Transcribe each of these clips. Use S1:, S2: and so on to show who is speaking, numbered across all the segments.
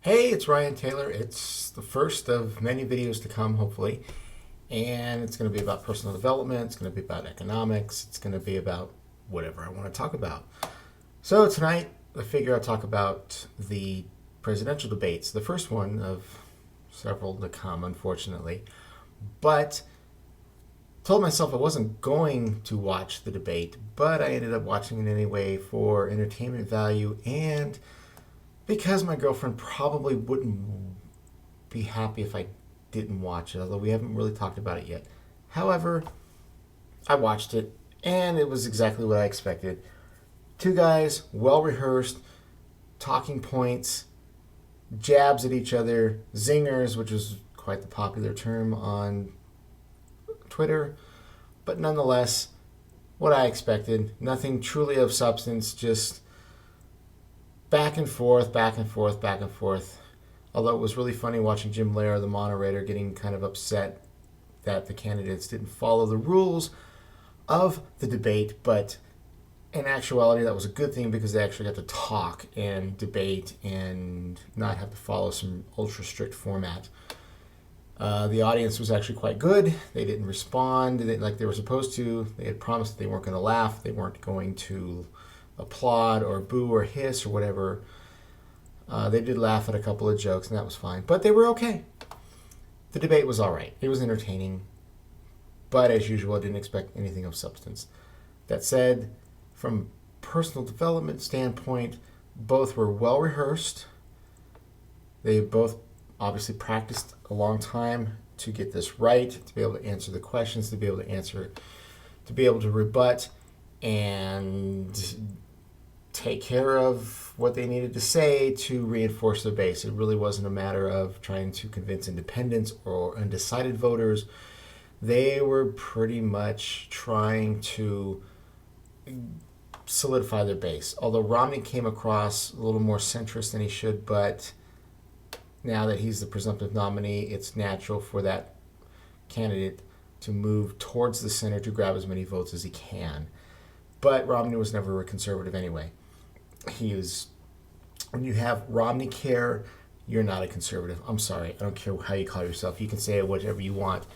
S1: Hey, it's Ryan Taylor. It's the first of many videos to come, hopefully. And it's going to be about personal development. It's going to be about economics. It's going to be about whatever I want to talk about. So tonight, I figure I'll talk about the presidential debates, the first one of several to come, unfortunately. But told myself I wasn't going to watch the debate, but I ended up watching it anyway for entertainment value and because my girlfriend probably wouldn't be happy if I didn't watch it, although we haven't really talked about it yet. However, I watched it, and it was exactly what I expected. Two guys, well rehearsed, talking points, jabs at each other, zingers, which is quite the popular term on Twitter, but nonetheless, what I expected. Nothing truly of substance, just back and forth, back and forth, back and forth. Although it was really funny watching Jim Lehrer, the moderator, getting kind of upset that the candidates didn't follow the rules of the debate, but in actuality, that was a good thing because they actually got to talk and debate and not have to follow some ultra strict format. The audience was actually quite good. They didn't respond like they were supposed to. They had promised that they weren't going to laugh. They weren't going to applaud or boo or hiss or whatever. They did laugh at a couple of jokes, and that was fine. But they were okay. The debate was all right. It was entertaining. But as usual, I didn't expect anything of substance. That said, from a personal development standpoint, both were well rehearsed. They both obviously practiced a long time to get this right, to be able to answer the questions, to be able to answer, to be able to rebut and take care of what they needed to say to reinforce their base. It really wasn't a matter of trying to convince independents or undecided voters. They were pretty much trying to solidify their base. Although Romney came across a little more centrist than he should, but now that he's the presumptive nominee, it's natural for that candidate to move towards the center to grab as many votes as he can. But Romney was never a conservative anyway. When you have Romney care, you're not a conservative. I'm sorry. I don't care how you call yourself. You can say whatever you want.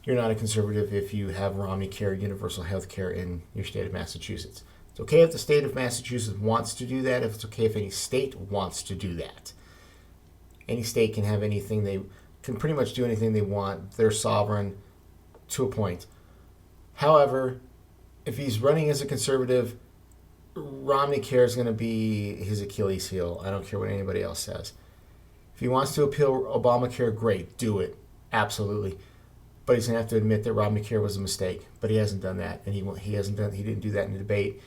S1: You're not a conservative if you have Romney care, universal health care in your state of Massachusetts. It's okay if the state of Massachusetts wants to do that. If it's okay if any state wants to do that. Any state can have anything they can pretty much do anything they want. They're sovereign to a point. However, if he's running as a conservative, Romney care is going to be his Achilles heel. I don't care what anybody else says. If he wants to appeal Obamacare, great, do it. Absolutely. But he's going to have to admit that Obamacare was a mistake. But he hasn't done that, and he didn't do that in the debate.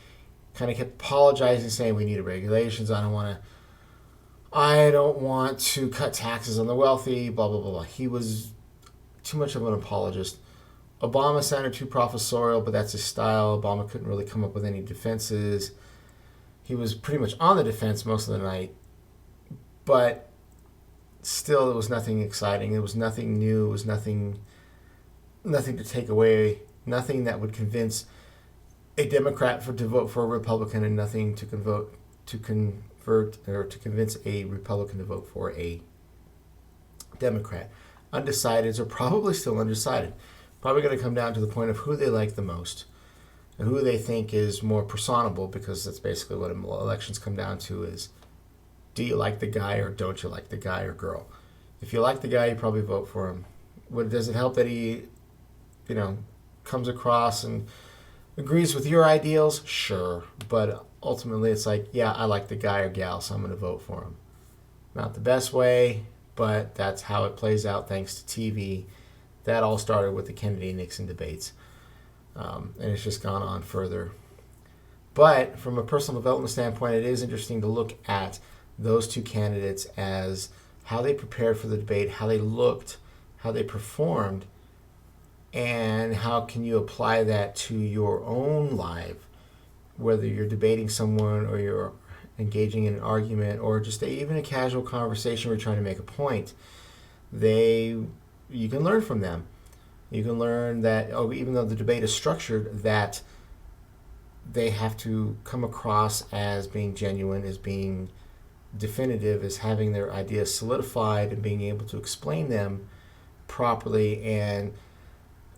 S1: Kind of kept apologizing, saying we needed regulations. I don't want to cut taxes on the wealthy. Blah blah blah blah. He was too much of an apologist. Obama sounded too professorial, but that's his style. Obama couldn't really come up with any defenses. He was pretty much on the defense most of the night, but still, it was nothing exciting. It was nothing new. It was nothing to take away. Nothing that would convince a Democrat to vote for a Republican, and nothing to convert or to convince a Republican to vote for a Democrat. Undecideds are probably still undecided. Probably going to come down to the point of who they like the most and who they think is more personable, because that's basically what elections come down to is, do you like the guy or don't you like the guy or girl? If you like the guy, you probably vote for him. Does it help that he, comes across and agrees with your ideals? Sure. But ultimately it's like, yeah, I like the guy or gal, so I'm going to vote for him. Not the best way, but that's how it plays out thanks to TV. That all started with the Kennedy-Nixon debates, and it's just gone on further. But from a personal development standpoint, it is interesting to look at those two candidates as how they prepared for the debate, how they looked, how they performed, and how can you apply that to your own life, whether you're debating someone or you're engaging in an argument or just even a casual conversation where you're trying to make a point. You can learn from them. You can learn that, even though the debate is structured, that they have to come across as being genuine, as being definitive as having their ideas solidified and being able to explain them properly and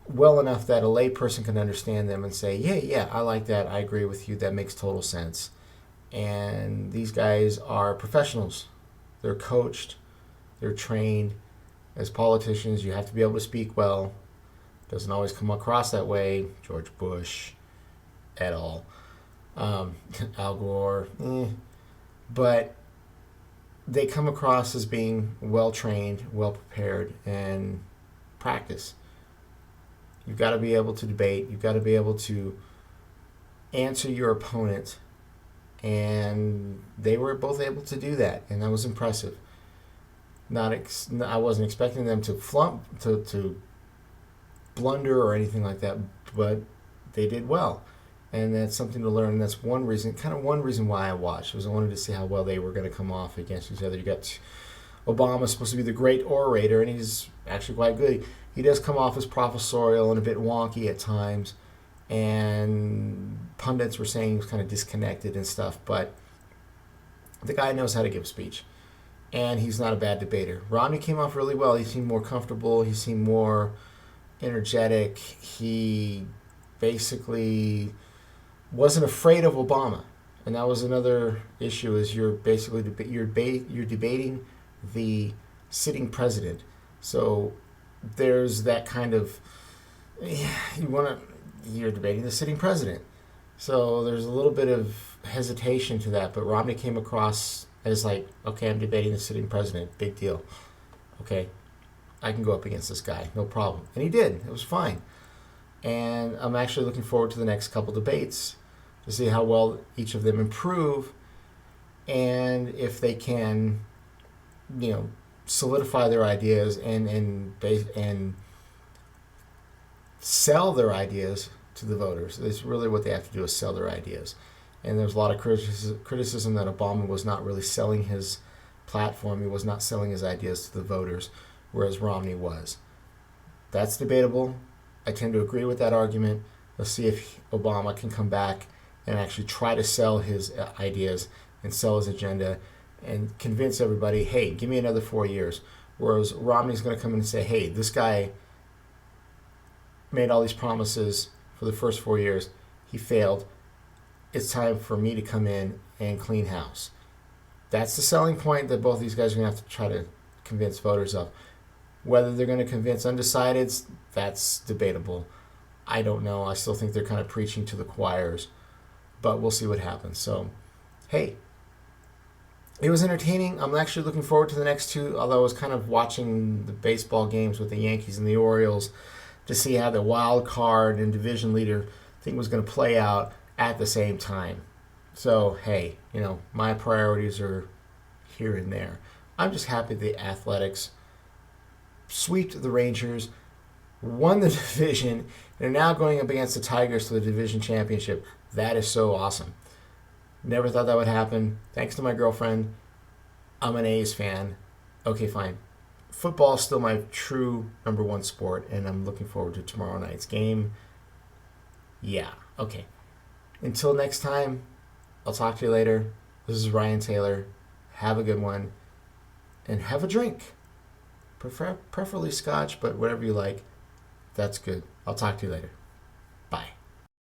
S1: well enough that a layperson can understand them and say, yeah, I like that. I agree with you. That makes total sense. And these guys are professionals. They're coached. They're trained. As politicians, you have to be able to speak well. Doesn't always come across that way. George Bush, et al. Al Gore. But they come across as being well trained, well prepared, and practice. You've got to be able to debate. You've got to be able to answer your opponent. And they were both able to do that, and that was impressive. I wasn't expecting them to to blunder or anything like that, but they did well, and that's something to learn. And that's one reason why I watched, was I wanted to see how well they were going to come off against each other. You got Obama, supposed to be the great orator, and he's actually quite good. He does come off as professorial and a bit wonky at times, and pundits were saying he was kind of disconnected and stuff, but the guy knows how to give a speech, and he's not a bad debater. Romney came off really well. He seemed more comfortable. He seemed more energetic. He basically wasn't afraid of Obama, and that was another issue. Is you're basically you're debating the sitting president, so there's that kind of you're debating the sitting president, so there's a little bit of hesitation to that. But Romney came across as like, okay, I'm debating the sitting president, big deal. Okay, I can go up against this guy, no problem. And he did. It was fine. And I'm actually looking forward to the next couple debates to see how well each of them improve, and if they can, solidify their ideas and sell their ideas to the voters. It's really what they have to do, is sell their ideas. And there's a lot of criticism that Obama was not really selling his platform. He was not selling his ideas to the voters, whereas Romney was. That's debatable. I tend to agree with that argument. Let's see if Obama can come back and actually try to sell his ideas and sell his agenda and convince everybody, hey, give me another 4 years. Whereas Romney's going to come in and say, hey, this guy made all these promises for the first 4 years. He failed. It's time for me to come in and clean house. That's the selling point that both these guys are going to have to try to convince voters of. Whether they're going to convince undecideds, that's debatable. I don't know. I still think they're kind of preaching to the choirs, but we'll see what happens. So, hey, it was entertaining. I'm actually looking forward to the next two, although I was kind of watching the baseball games with the Yankees and the Orioles to see how the wild card and division leader thing was going to play out at the same time. So, hey, my priorities are here and there. I'm just happy the Athletics sweeped the Rangers, won the division, and are now going up against the Tigers for the division championship. That is so awesome. Never thought that would happen. Thanks to my girlfriend. I'm an A's fan. Okay, fine. Football is still my true number one sport, and I'm looking forward to tomorrow night's game. Yeah, okay. Until next time, I'll talk to you later. This is Ryan Taylor. Have a good one, and have a drink. Preferably scotch, but whatever you like, that's good. I'll talk to you later.